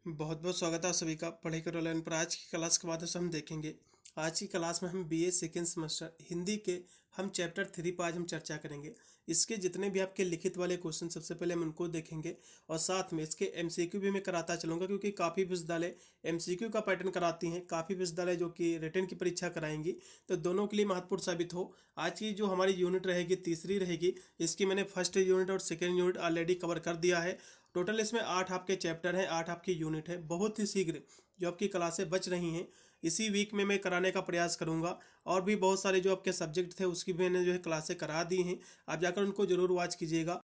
बहुत बहुत स्वागत है आप सभी का पढ़ाई करो ऑनलाइन पर। आज की क्लास के बाद से हम देखेंगे। आज की क्लास में हम बीए सेकेंड सेमेस्टर हिंदी के हम चैप्टर 3 पर आज हम चर्चा करेंगे। इसके जितने भी आपके लिखित वाले क्वेश्चन सबसे पहले हम उनको देखेंगे और साथ में इसके एमसीक्यू भी मैं कराता चलूँगा, क्योंकि काफ़ी विश्वविद्यालय एमसीक्यू का पैटर्न कराती हैं, काफ़ी विश्वविद्यालय जो कि रिटन की परीक्षा कराएंगी, तो दोनों के लिए महत्वपूर्ण साबित हो। आज की जो हमारी यूनिट रहेगी तीसरी रहेगी, इसकी मैंने फर्स्ट यूनिट और सेकेंड यूनिट ऑलरेडी कवर कर दिया है। टोटल इसमें 8 आपके चैप्टर हैं, 8 आपकी यूनिट है। बहुत ही शीघ्र जो आपकी क्लासें बच रही हैं इसी वीक में मैं कराने का प्रयास करूंगा। और भी बहुत सारे जो आपके सब्जेक्ट थे उसकी मैंने जो है क्लासें करा दी हैं, आप जाकर उनको जरूर वॉच कीजिएगा।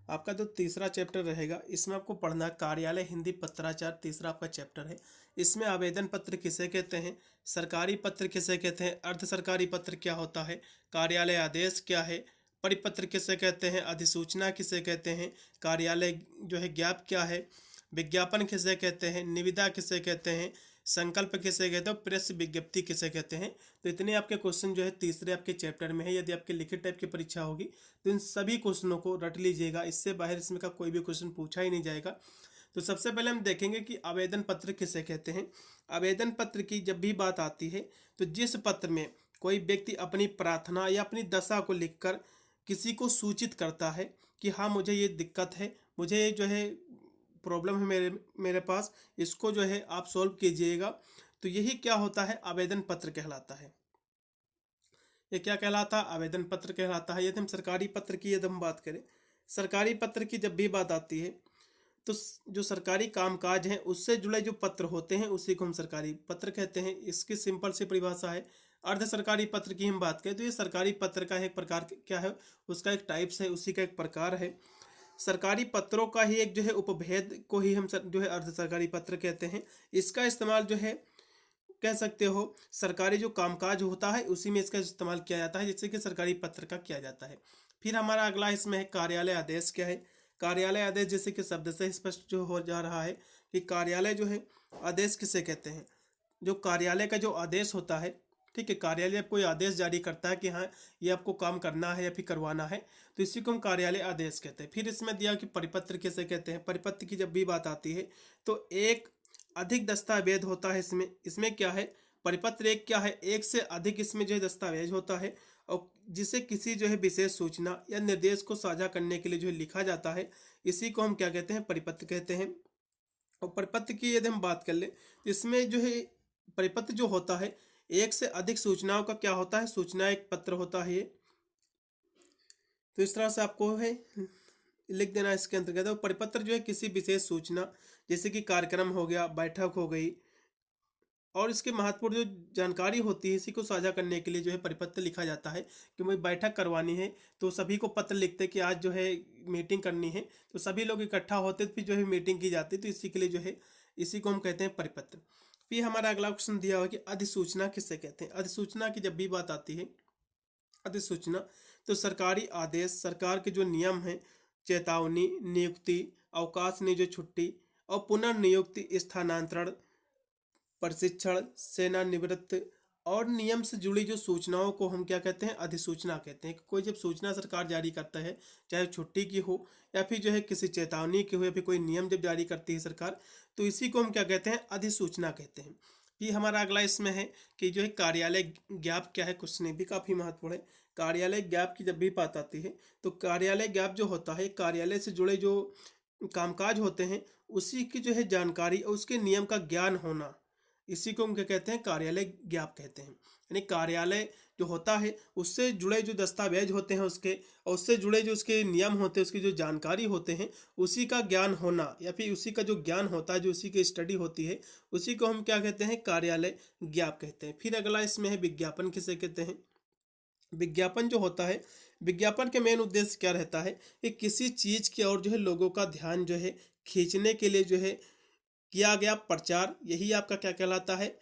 आपका जो तीसरा चैप्टर रहेगा इसमें आपको पढ़ना कार्यालय हिंदी पत्राचार, तीसरा आपका चैप्टर है। इसमें आवेदन पत्र किसे कहते हैं, सरकारी पत्र किसे कहते हैं, अर्ध सरकारी पत्र क्या होता है, कार्यालय आदेश क्या है, परिपत्र किसे कहते हैं, अधिसूचना किसे कहते हैं, कार्यालय जो है ज्ञाप क्या है, विज्ञापन किसे कहते हैं, निविदा किसे कहते हैं, संकल्प किसे कहते हैं, प्रेस विज्ञप्ति किसे कहते हैं। तो इतने आपके क्वेश्चन जो है तीसरे आपके चैप्टर में है। यदि आपके लिखित टाइप की परीक्षा होगी तो इन सभी क्वेश्चनों को रट लीजिएगा, इससे बाहर इसमें का कोई भी क्वेश्चन पूछा ही नहीं जाएगा। तो सबसे पहले हम देखेंगे कि आवेदन पत्र किसे कहते हैं। आवेदन पत्र की जब भी बात आती है तो जिस पत्र में कोई व्यक्ति अपनी प्रार्थना या अपनी दशा को लिखकर किसी को सूचित करता है कि हाँ मुझे ये दिक्कत है, मुझे ये जो है प्रॉब्लम है मेरे मेरे पास, इसको जो है आप सॉल्व कीजिएगा, तो यही क्या होता है, आवेदन पत्र कहलाता है। ये क्या कहलाता है, आवेदन पत्र कहलाता है। यदि हम सरकारी पत्र की यदि हम बात करें, सरकारी पत्र की जब भी बात आती है तो जो सरकारी कामकाज हैं उससे जुड़े जो पत्र होते हैं उसी को हम सरकारी पत्र कहते हैं। इसकी सिंपल सी परिभाषा है। अर्ध सरकारी पत्र की हम बात करें तो ये सरकारी पत्र का एक प्रकार क्या है, उसका एक टाइप्स है, उसी का एक प्रकार है। सरकारी पत्रों का ही एक जो है उपभेद को ही हम जो है अर्ध सरकारी पत्र कहते हैं। इसका इस्तेमाल जो है कह सकते हो सरकारी जो कामकाज होता है उसी में इसका इस्तेमाल किया जाता है, जिससे कि सरकारी पत्र का किया जाता है। फिर हमारा अगला इसमें है कार्यालय आदेश क्या है। कार्यालय आदेश जैसे कि शब्द से स्पष्ट जो हो जा रहा है कि कार्यालय जो है आदेश किसे कहते हैं। जो कार्यालय का जो आदेश होता है, ठीक है, कार्यालय कोई आदेश जारी करता है कि हाँ ये आपको काम करना है या फिर करवाना है, तो इसी को हम कार्यालय आदेश कहते हैं। फिर इसमें दिया कि परिपत्र किसे कहते हैं। परिपत्र की जब भी बात आती है तो एक अधिक दस्तावेज होता है इसमें। इसमें क्या है, परिपत्र एक क्या है, एक से अधिक इसमें जो है दस्तावेज होता है और जिसे किसी जो है विशेष सूचना या निर्देश को साझा करने के लिए जो है लिखा जाता है, इसी को हम क्या कहते हैं, परिपत्र कहते हैं। और परिपत्र की यदि हम बात कर लें तो इसमें जो है परिपत्र जो होता है एक से अधिक सूचनाओं का क्या होता है, सूचना एक पत्र होता है ये। तो इस तरह से आपको है लिख देना इसके अंतर्गत। और परिपत्र जो है किसी विशेष सूचना जैसे कि कार्यक्रम हो गया, बैठक हो गई, और इसके महत्वपूर्ण जो जानकारी होती है इसी को साझा करने के लिए जो है परिपत्र लिखा जाता है। कि मुझे बैठक करवानी है तो सभी को पत्र लिखते कि आज जो है मीटिंग करनी है, तो सभी लोग इकट्ठा होते फिर जो है मीटिंग की जाती, तो इसी के लिए जो है इसी को हम कहते हैं परिपत्र। फिर हमारा अगला क्वेश्चन दिया हुआ कि अधिसूचना किससे कहते हैं। अधिसूचना की जब भी बात आती है, अधिसूचना तो सरकारी आदेश, सरकार के जो नियम हैं, चेतावनी, नियुक्ति, अवकाश नहीं जो छुट्टी और पुनर्नियुक्ति, स्थानांतरण, प्रशिक्षण, सेवानिवृत्त और नियम से जुड़ी जो सूचनाओं को हम क्या कहते हैं, अधिसूचना कहते हैं। कोई जब सूचना सरकार जारी करता है, चाहे छुट्टी की हो या फिर जो है किसी चेतावनी की हो या फिर कोई नियम जब जारी करती है सरकार, तो इसी को हम क्या कहते हैं, अधिसूचना कहते हैं। ये हमारा अगला इसमें है कि जो है कार्यालय ज्ञाप क्या है, क्वेश्चन भी काफ़ी महत्वपूर्ण है। कार्यालय ज्ञाप की जब भी बात आती है तो कार्यालय ज्ञाप जो होता है, कार्यालय से जुड़े जो कामकाज होते हैं उसी की जो है जानकारी और उसके नियम का ज्ञान होना, इसी को हम क्या कहते हैं, कार्यालय ज्ञाप कहते हैं। यानी कार्यालय जो होता है उससे जुड़े जो दस्तावेज होते हैं उसके, और उससे जुड़े जो उसके नियम होते हैं, उसकी जो जानकारी होते हैं, उसी का ज्ञान होना या फिर उसी का जो ज्ञान होता है, जो उसी की स्टडी होती है, उसी को हम क्या कहते हैं, कार्यालय ज्ञाप कहते हैं। फिर अगला इसमें है विज्ञापन किसे कहते हैं। विज्ञापन जो होता है, विज्ञापन के मेन उद्देश्य क्या रहता है कि किसी चीज़ की और जो है लोगों का ध्यान जो है खींचने के लिए जो है किया गया प्रचार, यही आपका क्या कहलाता है,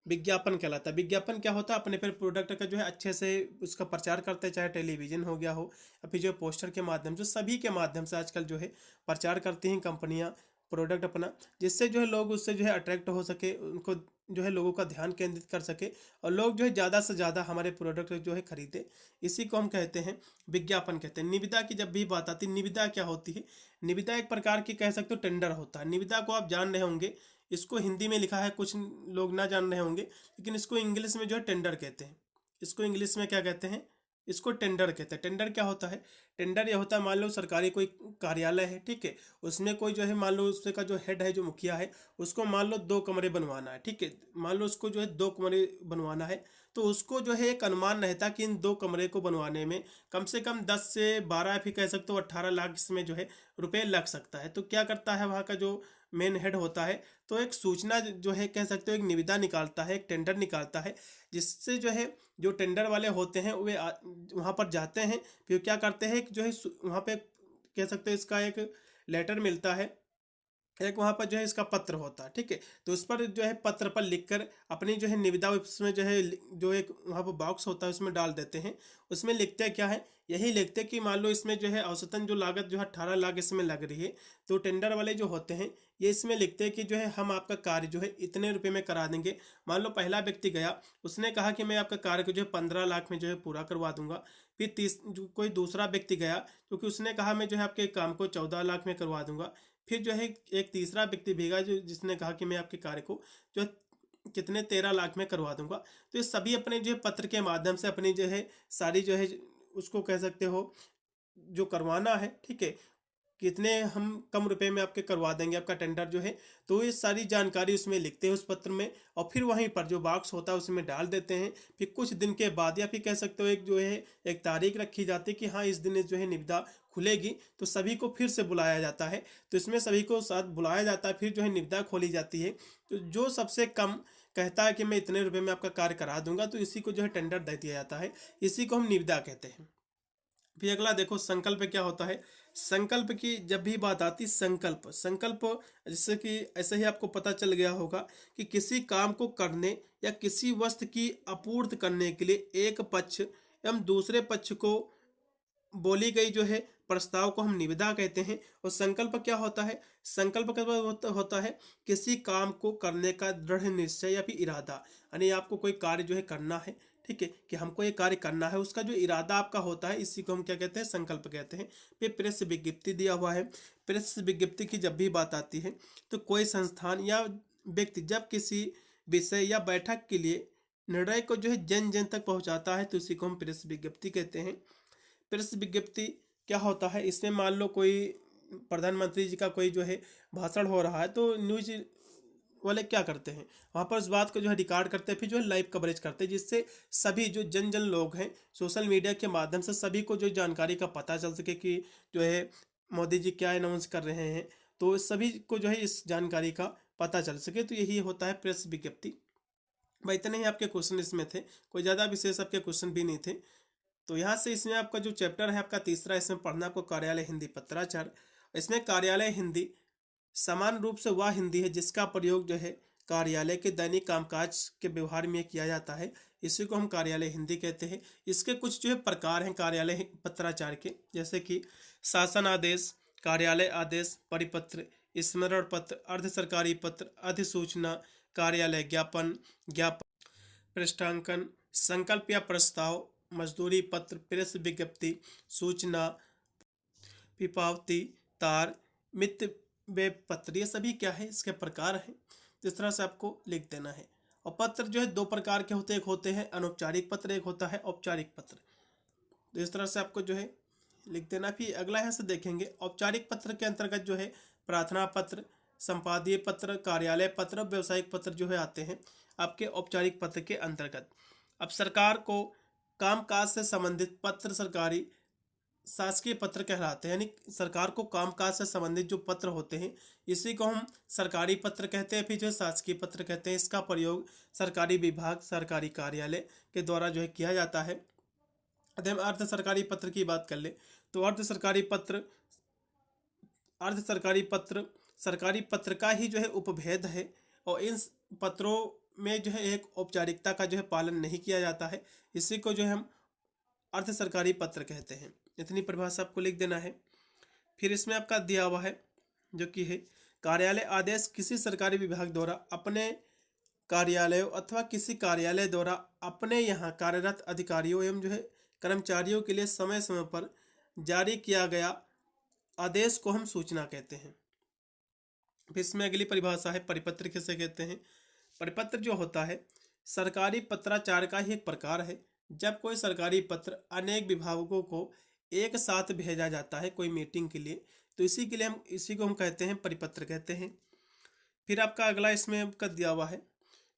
विज्ञापन कहलाता है। विज्ञापन क्या होता है, अपने फिर प्रोडक्ट का जो है अच्छे से उसका प्रचार करते हैं, चाहे टेलीविज़न हो गया हो या फिर जो पोस्टर के माध्यम से, सभी के माध्यम से आजकल जो है प्रचार करती हैं कंपनियां प्रोडक्ट अपना, जिससे जो है लोग उससे जो है अट्रैक्ट हो सके, उनको जो है लोगों का ध्यान केंद्रित कर सके और लोग जो है ज़्यादा से ज़्यादा हमारे प्रोडक्ट जो है खरीदे, इसी को हम कहते हैं विज्ञापन कहते हैं। निविदा की जब भी बात आती है, निविदा क्या होती है, निविदा एक प्रकार की कह सकते हो टेंडर होता है। निविदा को आप जान रहे होंगे, इसको हिंदी में लिखा है, कुछ लोग ना जान रहे होंगे, लेकिन इसको इंग्लिश में जो है टेंडर कहते हैं। इसको इंग्लिश में क्या कहते हैं? इसको टेंडर कहते हैं। टेंडर क्या होता है? टेंडर यह होता है, मान लो सरकारी कोई कार्यालय है, ठीक है, उसमें कोई जो है, मान लो उसका जो हेड है, जो मुखिया है, उसको मान लो 2 कमरे बनवाना है, ठीक है, मान लो उसको जो है 2 कमरे बनवाना है, तो उसको जो है एक अनुमान रहता है कि इन 2 कमरे को बनवाने में कम से कम 10 से 12, फिर कह सकते हो 18 लाख इसमें जो है रुपए लग सकता है। तो क्या करता है वहाँ का जो मेन हेड होता है, तो एक सूचना जो है, कह सकते हो एक निविदा निकालता है, एक टेंडर निकालता है, जिससे जो है जो टेंडर वाले होते हैं वे वहाँ पर जाते हैं, फिर क्या करते हैं कि जो है वहाँ पे कह सकते हैं इसका एक लेटर मिलता है, एक वहाँ पर जो है इसका पत्र होता है, ठीक है, तो उस पर जो है पत्र पर लिखकर अपनी जो है निविदा उसमें जो है जो एक वहाँ पर बॉक्स होता है उसमें डाल देते हैं। उसमें लिखते क्या है? यही लिखते कि मान लो इसमें जो है औसतन जो लागत जो है 18 लाख इसमें लग रही है, तो टेंडर वाले जो होते हैं ये इसमें लिखते हैं कि जो है हम आपका कार्य जो है इतने रुपए में करा देंगे। मान लो पहला व्यक्ति गया, उसने कहा कि मैं आपका कार्य को जो है 15 लाख में जो है पूरा करवा दूंगा। फिर कोई दूसरा व्यक्ति गया, क्योंकि उसने कहा मैं जो है आपके काम को 14 लाख में करवा दूंगा। फिर जो है एक तीसरा व्यक्ति भेगा जो जिसने कहा कि मैं आपके कार्य को जो कितने 13 लाख में करवा दूंगा। तो ये सभी अपने जो है पत्र के माध्यम से अपनी जो है सारी जो है उसको कह सकते हो जो करवाना है, ठीक है, कितने हम कम रुपए में आपके करवा देंगे आपका टेंडर जो है, तो ये सारी जानकारी उसमें लिखते हैं उस पत्र में, और फिर वहीं पर जो बॉक्स होता है उसमें डाल देते हैं। फिर कुछ दिन के बाद या फिर कह सकते हो एक जो है एक तारीख रखी जाती है कि हाँ इस दिन जो है निविदा खुलेगी, तो सभी को फिर से बुलाया जाता है। तो इसमें सभी को साथ बुलाया जाता है, फिर जो है निविदा खोली जाती है। तो जो सबसे कम कहता है कि मैं इतने रुपए में आपका कार्य करा दूंगा, तो इसी को जो है टेंडर दे दिया जाता है, इसी को हम निविदा कहते हैं। फिर अगला देखो संकल्प क्या होता है। संकल्प की जब भी बात आती, संकल्प संकल्प जैसे कि ऐसे ही आपको पता चल गया होगा कि किसी काम को करने या किसी वस्तु की आपूर्ति करने के लिए एक पक्ष एवं दूसरे पक्ष को बोली गई जो है प्रस्ताव को हम निविदा कहते हैं। और संकल्प क्या होता है? संकल्प का मतलब होता है किसी काम को करने का दृढ़ निश्चय या फिर इरादा, यानी आपको कोई कार्य जो है करना है, ठीक है, कि हमको ये कार्य करना है, उसका जो इरादा आपका होता है, इसी को हम क्या कहते हैं? संकल्प कहते हैं। फिर प्रेस विज्ञप्ति दिया हुआ है। प्रेस विज्ञप्ति की जब भी बात आती है, तो कोई संस्थान या व्यक्ति जब किसी विषय या बैठक के लिए निर्णय को जो है जन जन तक पहुंचाता है, तो इसी को हम प्रेस विज्ञप्ति कहते हैं। प्रेस विज्ञप्ति क्या होता है? इसमें मान लो कोई प्रधानमंत्री जी का कोई जो है भाषण हो रहा है, तो न्यूज वाले क्या करते हैं, वहाँ पर उस बात को जो है रिकॉर्ड करते हैं, फिर जो है लाइव कवरेज करते हैं, जिससे सभी जो जन जन लोग हैं सोशल मीडिया के माध्यम से सभी को जो जानकारी का पता चल सके कि जो है मोदी जी क्या अनाउंस कर रहे हैं, तो सभी को जो है इस जानकारी का पता चल सके। तो यही होता है प्रेस विज्ञप्ति। भाई इतने ही आपके क्वेश्चन इसमें थे, कोई ज़्यादा विशेष आपके क्वेश्चन भी नहीं थे। तो यहाँ से इसमें आपका जो चैप्टर है आपका तीसरा, इसमें पढ़ना आपको कार्यालय हिंदी पत्राचार। इसमें कार्यालय हिंदी समान रूप से वह हिंदी है जिसका प्रयोग जो है कार्यालय के दैनिक कामकाज के व्यवहार में किया जाता है, इसी को हम कार्यालय हिंदी कहते हैं। इसके कुछ जो है प्रकार हैं कार्यालय पत्राचार के, जैसे कि शासन आदेश, कार्यालय आदेश, परिपत्र, स्मरण पत्र, अर्ध सरकारी पत्र, अधिसूचना, कार्यालय ज्ञापन, ज्ञापन पृष्ठांकन, संकल्प या प्रस्ताव, मजदूरी पत्र, प्रेस विज्ञप्ति, सूचना, पिपावती, तार, मित्र वेब पत्र, ये सभी क्या है? इसके प्रकार हैं। तो इस तरह से आपको लिख देना है। और पत्र जो है 2 प्रकार के होते हैं, एक होते हैं अनौपचारिक पत्र, एक होता है औपचारिक पत्र। तो इस तरह से आपको जो है लिख देना। फिर अगला यहाँ से देखेंगे औपचारिक पत्र के अंतर्गत जो है प्रार्थना पत्र, संपादीय पत्र, कार्यालय पत्र, व्यवसायिक पत्र जो है आते हैं आपके औपचारिक पत्र के अंतर्गत। अब सरकार को कामकाज से संबंधित पत्र सरकारी शासकीय पत्र कहलाते हैं, यानी सरकार को कामकाज से संबंधित जो पत्र होते हैं इसी को हम सरकारी पत्र कहते हैं। फिर जो है शासकीय पत्र कहते हैं। इसका प्रयोग सरकारी विभाग, सरकारी कार्यालय के द्वारा जो है किया जाता है। यदि हम अर्ध सरकारी पत्र की बात कर ले, तो अर्ध सरकारी पत्र सरकारी पत्र का ही जो है उपभेद है, और इन पत्रों में जो है एक औपचारिकता का जो है पालन नहीं किया जाता है, इसी को जो है हम अर्ध सरकारी पत्र कहते हैं। इतनी परिभाषा आपको लिख देना है। फिर इसमें आपका दिया हुआ है जो कि है कार्यालय आदेश, किसी सरकारी विभाग द्वारा अपने कार्यालयों अथवा किसी कार्यालय द्वारा अपने यहाँ कार्यरत अधिकारियों एवं जो है कर्मचारियों के लिए समय समय पर जारी किया गया आदेश को हम सूचना कहते हैं। फिर इसमें अगली परिभाषा है परिपत्र किसे कहते हैं। परिपत्र जो होता है सरकारी पत्राचार का ही एक प्रकार है। जब कोई सरकारी पत्र अनेक विभागों को एक साथ भेजा जाता है कोई मीटिंग के लिए, तो इसी को हम कहते हैं परिपत्र कहते हैं। फिर आपका अगला इसमें आपका दिया हुआ है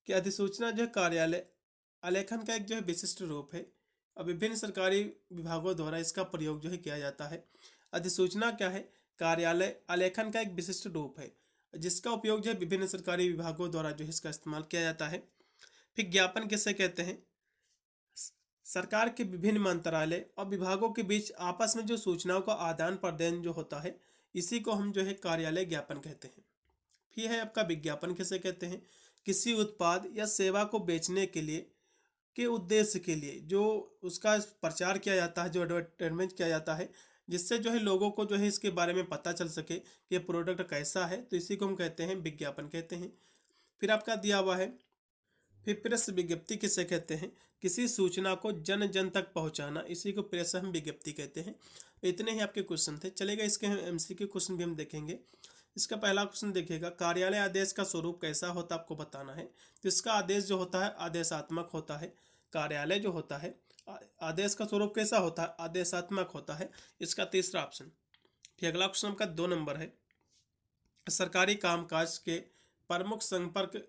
कि अधिसूचना जो है कार्यालय आलेखन का एक जो है विशिष्ट रूप है और विभिन्न सरकारी विभागों द्वारा इसका प्रयोग जो है किया जाता है। अधिसूचना क्या है? कार्यालय आलेखन का एक विशिष्ट रूप है जिसका उपयोग जो है विभिन्न सरकारी विभागों द्वारा जो है इसका इस्तेमाल किया जाता है। फिर ज्ञापन किसे कहते हैं? सरकार के विभिन्न मंत्रालय और विभागों के बीच आपस में जो सूचनाओं का आदान प्रदान जो होता है इसी को हम जो है कार्यालय ज्ञापन कहते हैं। फिर है आपका विज्ञापन किसे कहते हैं? किसी उत्पाद या सेवा को बेचने के लिए के उद्देश्य के लिए जो उसका प्रचार किया जाता है, जो एडवर्टाइजमेंट किया जाता है, जिससे जो है लोगों को जो है इसके बारे में पता चल सके कि ये प्रोडक्ट कैसा है, तो इसी को हम कहते हैं विज्ञापन कहते हैं। फिर आपका दिया हुआ है फिर प्रेस विज्ञप्ति किसे कहते हैं? किसी सूचना को जन जन तक पहुंचाना, इसी को प्रेस हम विज्ञप्ति कहते हैं। इतने ही आपके क्वेश्चन थे। चलेगा इसके हम एमसीक्यू क्वेश्चन भी हम देखेंगे। इसका पहला क्वेश्चन देखिएगा, कार्यालय आदेश का स्वरूप कैसा होता है आपको बताना है। तो इसका आदेश जो होता है आदेशात्मक होता है। कार्यालय जो होता है आदेश का स्वरूप कैसा होता है? आदेशात्मक होता है। इसका तीसरा ऑप्शन। फिर अगला क्वेश्चन आपका 2 नंबर है, सरकारी कामकाज के प्रमुख संपर्क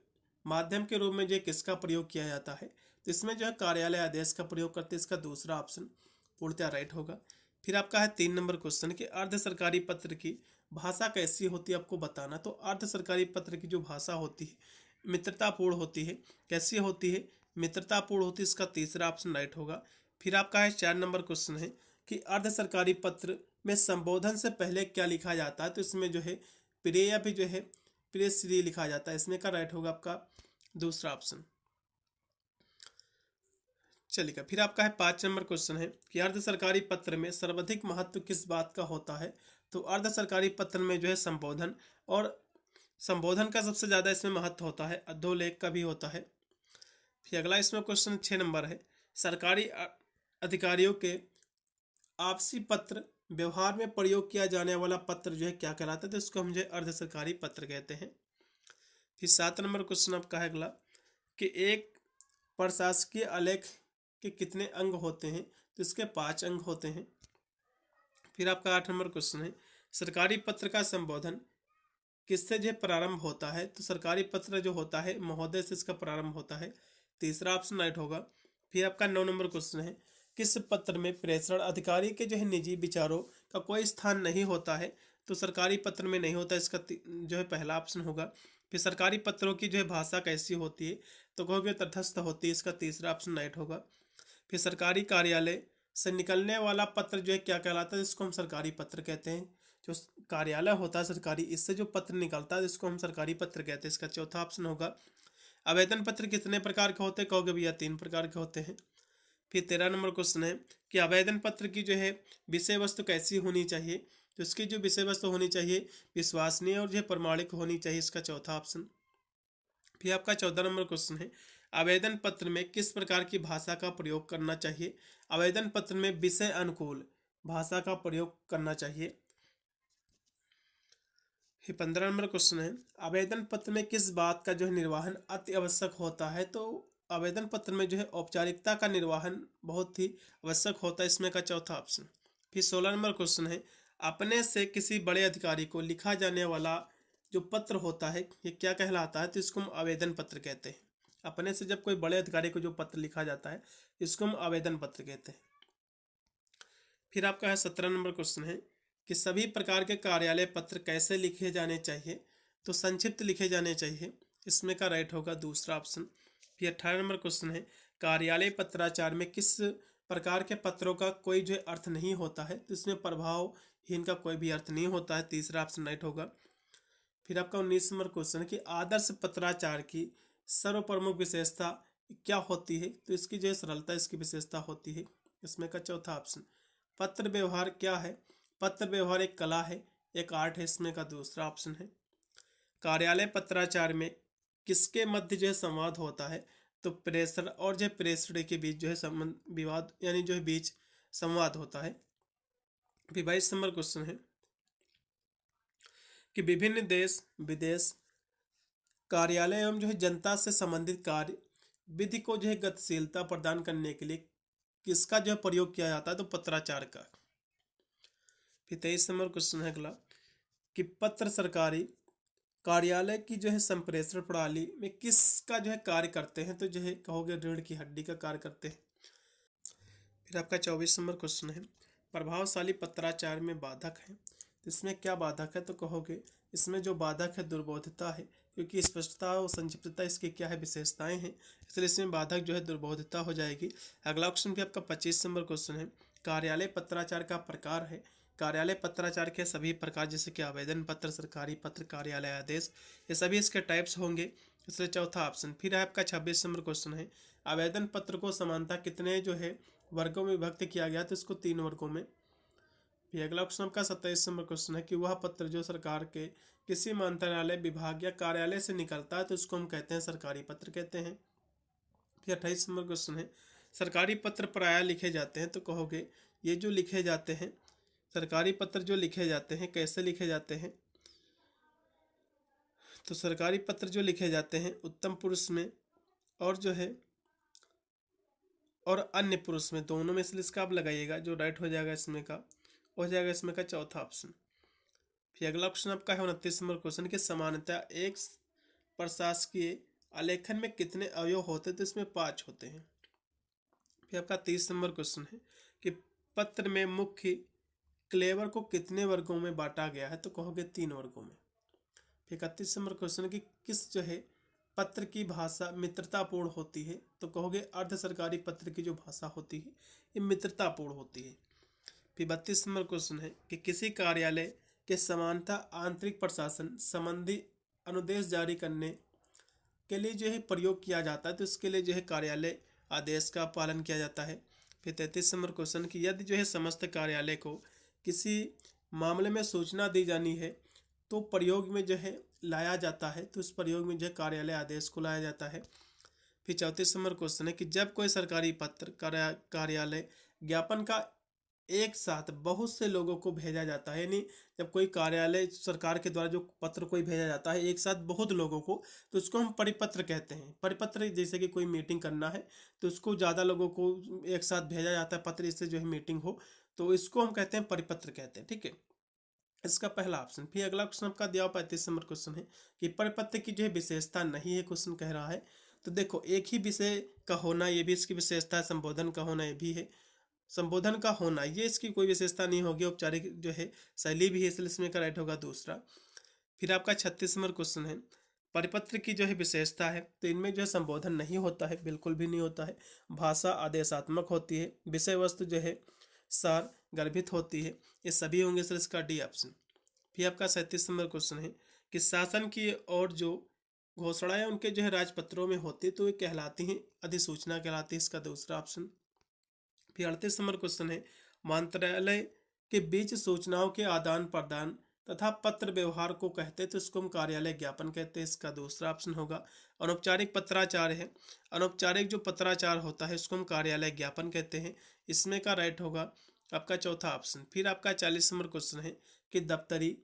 माध्यम के रूप में जो किसका प्रयोग किया जाता है? तो इसमें जो है कार्यालय आदेश का प्रयोग करते हैं। इसका दूसरा ऑप्शन पूर्णतः राइट होगा। फिर आपका है 3 नंबर क्वेश्चन कि अर्ध सरकारी पत्र की भाषा कैसी होती है आपको बताना। तो अर्ध सरकारी पत्र की जो भाषा होती है मित्रतापूर्ण होती है। कैसी होती है? मित्रतापूर्ण होती है। इसका तीसरा ऑप्शन राइट होगा। फिर आपका है 4 नंबर क्वेश्चन है कि अर्ध सरकारी पत्र में संबोधन से पहले क्या लिखा जाता है? तो इसमें जो है प्रिय या फिर जो है प्रिय श्री लिखा जाता है। इसमें का राइट होगा आपका दूसरा ऑप्शन। चलिएगा फिर आपका है 5 नंबर क्वेश्चन है कि अर्ध सरकारी पत्र में सर्वाधिक महत्व किस बात का होता है? तो अर्ध सरकारी पत्र में जो है संबोधन, और संबोधन का सबसे ज़्यादा इसमें महत्व होता है। अधोलेख का भी होता है। फिर अगला इसमें क्वेश्चन 6 नंबर है, सरकारी अधिकारियों के आपसी पत्र व्यवहार में प्रयोग किया जाने वाला पत्र जो है क्या कहलाता है? तो इसको हम जो है अर्ध सरकारी पत्र कहते हैं। फिर 7 नंबर क्वेश्चन आपका है अगला कि एक प्रशासकीय आलेख के कितने अंग होते हैं? तो इसके 5 अंग होते हैं। फिर आपका 8 नंबर क्वेश्चन है, सरकारी पत्र का संबोधन किससे जो प्रारंभ होता है? तो सरकारी पत्र जो होता है महोदय से इसका प्रारंभ होता है। तीसरा ऑप्शन राइट होगा। फिर आपका 9 नंबर क्वेश्चन है, किस पत्र में प्रेषण अधिकारी के जो है निजी विचारों का कोई स्थान नहीं होता है? तो सरकारी पत्र में नहीं होता। इसका जो है पहला ऑप्शन होगा। फिर सरकारी पत्रों की जो है भाषा कैसी होती है? तो कहोगे तटस्थ होती है। इसका तीसरा ऑप्शन राइट होगा। फिर सरकारी कार्यालय से निकलने वाला पत्र जो है क्या कहलाता है? इसको हम सरकारी पत्र कहते हैं। जो कार्यालय होता है सरकारी, इससे जो पत्र निकलता है इसको हम सरकारी पत्र कहते हैं। इसका चौथा ऑप्शन होगा। आवेदन पत्र कितने प्रकार के होते हैं? कहोगे भैया 3 प्रकार के होते हैं। फिर 13 नंबर क्वेश्चन है कि आवेदन पत्र की जो है विषय वस्तु कैसी होनी चाहिए? तो इसकी जो विषय वस्तु होनी चाहिए विश्वसनीय और जो है प्रमाणिक होनी चाहिए। इसका चौथा ऑप्शन। फिर आपका 14 नंबर क्वेश्चन है, आवेदन पत्र में किस प्रकार की भाषा का प्रयोग करना चाहिए? आवेदन पत्र में विषय अनुकूल भाषा का प्रयोग करना चाहिए। फिर 15 नंबर क्वेश्चन है, आवेदन पत्र में किस बात का जो है निर्वहन अति आवश्यक होता है? तो आवेदन पत्र में जो है औपचारिकता का निर्वहन बहुत ही आवश्यक होता है। इसमें का चौथा ऑप्शन। फिर 16 नंबर क्वेश्चन है, अपने से किसी बड़े अधिकारी को लिखा जाने वाला जो पत्र होता है ये क्या कहलाता है? तो इसको हम आवेदन पत्र कहते हैं। अपने से जब कोई बड़े अधिकारी को जो पत्र लिखा जाता है इसको हम आवेदन पत्र कहते हैं। फिर आपका है 17 नंबर क्वेश्चन है कि सभी प्रकार के कार्यालय पत्र कैसे लिखे जाने चाहिए? तो संक्षिप्त लिखे जाने चाहिए। इसमें का राइट होगा दूसरा ऑप्शन। फिर 18 नंबर क्वेश्चन है, कार्यालय पत्राचार में किस प्रकार के पत्रों का कोई जो अर्थ नहीं होता है? तो इसमें प्रभावहीन का कोई भी अर्थ नहीं होता है। तीसरा ऑप्शन राइट होगा। फिर आपका 19 नंबर क्वेश्चन है कि आदर्श पत्राचार की सर्वप्रमुख विशेषता क्या होती है? तो इसकी जो सरलता इसकी विशेषता होती है। इसमें का चौथा ऑप्शन। पत्र व्यवहार क्या है? पत्र व्यवहार एक कला है, एक आर्ट है। इसमें का दूसरा ऑप्शन है। कार्यालय पत्राचार में किसके मध्य जो है संवाद होता है? तो प्रेषण और जो प्रेषण के बीच जो है संबंध विवाद यानी जो है बीच संवाद होता है। फिर 22 नंबर क्वेश्चन है कि विभिन्न देश विदेश कार्यालय एवं जो है जनता से संबंधित कार्य विधि को जो है गतिशीलता प्रदान करने के लिए किसका जो है प्रयोग किया जाता है, तो पत्राचार का। फिर 23 नंबर क्वेश्चन है अगला कि पत्र सरकारी कार्यालय की जो है संप्रेषण प्रणाली में किसका जो है कार्य करते हैं, तो जो है कहोगे रीढ़ की हड्डी का कार्य करते हैं। फिर आपका 24 नंबर क्वेश्चन है प्रभावशाली पत्राचार में बाधक है, तो इसमें क्या बाधक है, तो कहोगे इसमें जो बाधक है दुर्बोधता है, क्योंकि स्पष्टता और संक्षिप्तता इसकी क्या है विशेषताएं हैं, इसलिए इसमें बाधक जो है दुर्बोधता हो जाएगी। अगला क्वेश्चन भी आपका 25 नंबर क्वेश्चन है कार्यालय पत्राचार का प्रकार है। कार्यालय पत्राचार के सभी प्रकार जैसे कि आवेदन पत्र, सरकारी पत्र, कार्यालय आदेश, ये सभी इसके टाइप्स होंगे, इसलिए चौथा ऑप्शन। फिर आपका 26 नंबर क्वेश्चन है आवेदन पत्र को समानता कितने जो है वर्गों में विभक्त किया गया, तो इसको 3 वर्गों में। फिर अगला क्वेश्चन आपका 27 नंबर क्वेश्चन है कि वह पत्र जो सरकार के किसी मंत्रालय विभाग या कार्यालय से निकलता है तो उसको हम कहते हैं सरकारी पत्र कहते हैं। फिर 28 नंबर क्वेश्चन है सरकारी पत्र प्रायः लिखे जाते हैं, तो कहोगे ये जो लिखे जाते हैं सरकारी पत्र जो लिखे जाते हैं कैसे लिखे जाते हैं, तो सरकारी पत्र जो लिखे जाते हैं उत्तम पुरुष में और जो है और अन्य पुरुष में, दोनों में से इसका आप लगाइएगा, जो राइट हो जाएगा इसमें का हो जाएगा इसमें का चौथा ऑप्शन। फिर अगला क्वेश्चन आपका है 29 नंबर क्वेश्चन की समानता एक प्रशासकीय आलेखन में कितने अवयव होते हैं, तो इसमें 5 होते हैं। फिर आपका 30 नंबर क्वेश्चन है कि पत्र में मुख्य क्लेवर को कितने वर्गों में बांटा गया है, तो कहोगे 3 वर्गों में। फिर 31 नंबर क्वेश्चन की किस जो है पत्र की भाषा मित्रतापूर्ण होती है, तो कहोगे अर्ध सरकारी पत्र की जो भाषा होती है ये मित्रतापूर्ण होती है। फिर 32 नंबर क्वेश्चन है कि किसी कार्यालय के समानता आंतरिक प्रशासन संबंधी अनुदेश जारी करने के लिए जो है प्रयोग किया जाता है, तो इसके लिए जो है कार्यालय आदेश का पालन किया जाता है। फिर 33 नंबर क्वेश्चन की यदि जो है समस्त कार्यालय को किसी मामले में सूचना दी जानी है तो प्रयोग में जो है लाया जाता है, तो इस प्रयोग में जो है कार्यालय आदेश को लाया जाता है। फिर 34 नंबर क्वेश्चन है कि जब कोई सरकारी पत्र कार्यालय ज्ञापन का एक साथ बहुत से लोगों को भेजा जाता है, यानी जब कोई कार्यालय सरकार के द्वारा जो पत्र कोई भेजा जाता है एक साथ बहुत लोगों को, तो उसको हम परिपत्र कहते हैं। परिपत्र जैसे कि कोई मीटिंग करना है तो उसको ज़्यादा लोगों को एक साथ भेजा जाता है पत्र, इससे जो है मीटिंग हो, तो इसको हम कहते हैं परिपत्र कहते हैं। ठीक है, इसका पहला ऑप्शन। फिर अगला क्वेश्चन आपका दिया 35 नंबर क्वेश्चन है कि परिपत्र की जो है विशेषता नहीं है, क्वेश्चन कह रहा है। तो देखो एक ही विषय का होना ये भी इसकी विशेषता है, संबोधन का होना ये भी है, संबोधन का होना ये इसकी कोई विशेषता नहीं होगी, औपचारिक जो है शैली भी है, इसलिए इसमें का राइट होगा दूसरा। फिर आपका 36 नंबर क्वेश्चन है परिपत्र की जो है विशेषता है, तो इनमें जो है संबोधन नहीं होता है, बिल्कुल भी नहीं होता है। भाषा आदेशात्मक होती है, विषय वस्तु जो है सार गर्भित होती है, ये सभी होंगे, सर इसका डी ऑप्शन। फिर आपका 37 नंबर क्वेश्चन है कि शासन की और जो घोषणाएं उनके जो है राजपत्रों में होती है तो ये कहलाती हैं अधिसूचना कहलाती है, इसका दूसरा ऑप्शन। फिर 38 नंबर क्वेश्चन है मंत्रालय के बीच सूचनाओं के आदान प्रदान तथा पत्र व्यवहार को कहते हैं, तो इसको हम कार्यालय ज्ञापन कहते हैं, इसका दूसरा ऑप्शन होगा। अनौपचारिक पत्राचार है, अनौपचारिक जो पत्राचार होता है इसको हम कार्यालय ज्ञापन कहते हैं, इसमें का राइट होगा आपका चौथा ऑप्शन। फिर आपका 40 नंबर क्वेश्चन है कि दफ्तरी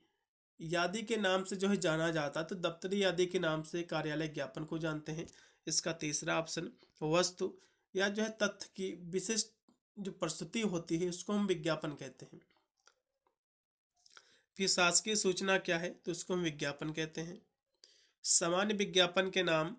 यादी के नाम से जो है जाना जाता है, तो दफ्तरी यादी के नाम से कार्यालय ज्ञापन को जानते हैं, इसका तीसरा ऑप्शन। वस्तु या जो है तथ्य की विशिष्ट जो प्रस्तुति होती है उसको हम विज्ञापन कहते हैं। फिर शासकीय सूचना क्या है, तो उसको हम विज्ञापन कहते हैं। सामान्य विज्ञापन के नाम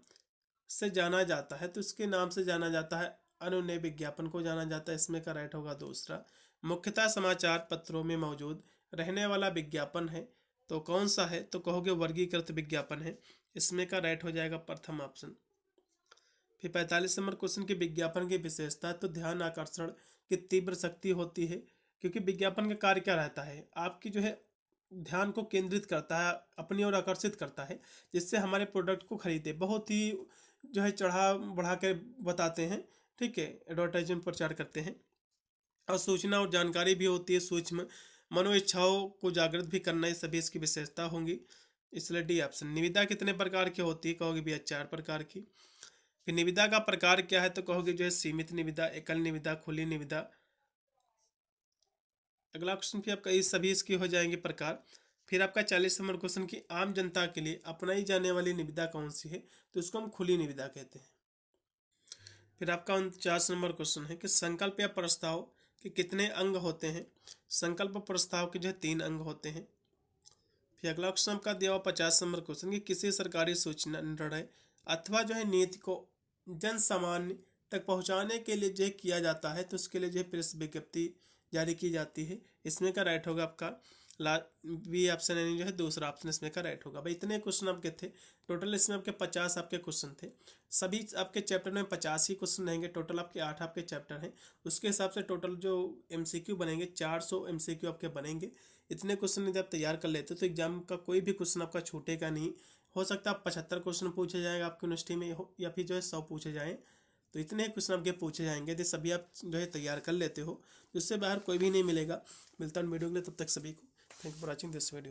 से जाना जाता है, तो इसके नाम से जाना जाता है, अनुनय विज्ञापन को जाना जाता है, इसमें का राइट होगा दूसरा। मुख्यतः समाचार पत्रों में मौजूद रहने वाला विज्ञापन है, तो कौन सा है, तो कहोगे वर्गीकृत विज्ञापन है, इसमें का राइट हो जाएगा प्रथम ऑप्शन। फिर 45 नंबर क्वेश्चन की विज्ञापन की विशेषता, तो ध्यान आकर्षण की तीव्र शक्ति होती है, क्योंकि विज्ञापन का कार्य क्या रहता है, आपकी जो है ध्यान को केंद्रित करता है, अपनी ओर आकर्षित करता है, जिससे हमारे प्रोडक्ट को खरीदे, बहुत ही जो है चढ़ा बढ़ा के बताते हैं। ठीक है, एडवर्टाइजमेंट प्रचार करते हैं, और सूचना और जानकारी भी होती है, सूक्ष्म मनो इच्छाओं को जागृत भी करना, ये सभी इसकी विशेषता होंगी, इसलिए डी ऑप्शन। निविदा कितने प्रकार की होती है, कहोगे भैया 4 प्रकार की। फिर निविदा का प्रकार क्या है, तो कहोगे जो है सीमित निविदा, एकल निविदा, खुली निविदा। अगला क्वेश्चन फिर आपका ये सभी इसकी हो जाएंगे प्रकार। फिर आपका 40 नंबर क्वेश्चन की आम जनता के लिए अपनाई जाने वाली निविदा कौन सी है, तो इसको हम खुली निविदा कहते हैं। फिर आपका 49 नंबर क्वेश्चन है कि संकल्प या प्रस्ताव के कितने अंग होते हैं। संकल्प प्रस्ताव के जो है 3 अंग होते हैं। फिर अगला क्वेश्चन आपका दिया हुआ 50 नंबर क्वेश्चन कि किसी सरकारी सूचना, निर्णय अथवा जो है नीति को जन सामान्य तक पहुंचाने के लिए जो है किया जाता है, तो उसके लिए जो है प्रेस विज्ञप्ति जारी की जाती है। इसमें का राइट होगा आपका बी ऑप्शन, यानी जो है दूसरा ऑप्शन इसमें का राइट होगा। भाई इतने क्वेश्चन आपके थे टोटल, इसमें आपके 50 आपके क्वेश्चन थे। सभी आपके चैप्टर में 50 ही क्वेश्चन रहेंगे। टोटल आपके 8 आपके चैप्टर हैं, उसके हिसाब से टोटल जो एमसीक्यू बनेंगे 400 एमसीक्यू आपके बनेंगे। इतने क्वेश्चन यदि आप तैयार कर लेते हो तो एग्जाम का कोई भी क्वेश्चन आपका छूटेगा नहीं। हो सकता है 75 क्वेश्चन पूछे जाएगा आपकी यूनिवर्सिटी में या फिर जो है 100 पूछे जाएँ, तो इतने क्वेश्चन आपके पूछे जाएंगे। यदि सभी आप जो है तैयार कर लेते हो तो इससे बाहर कोई भी नहीं मिलेगा। मिलता हूँ वीडियो के लिए, तब तक सभी को thank for watching this video.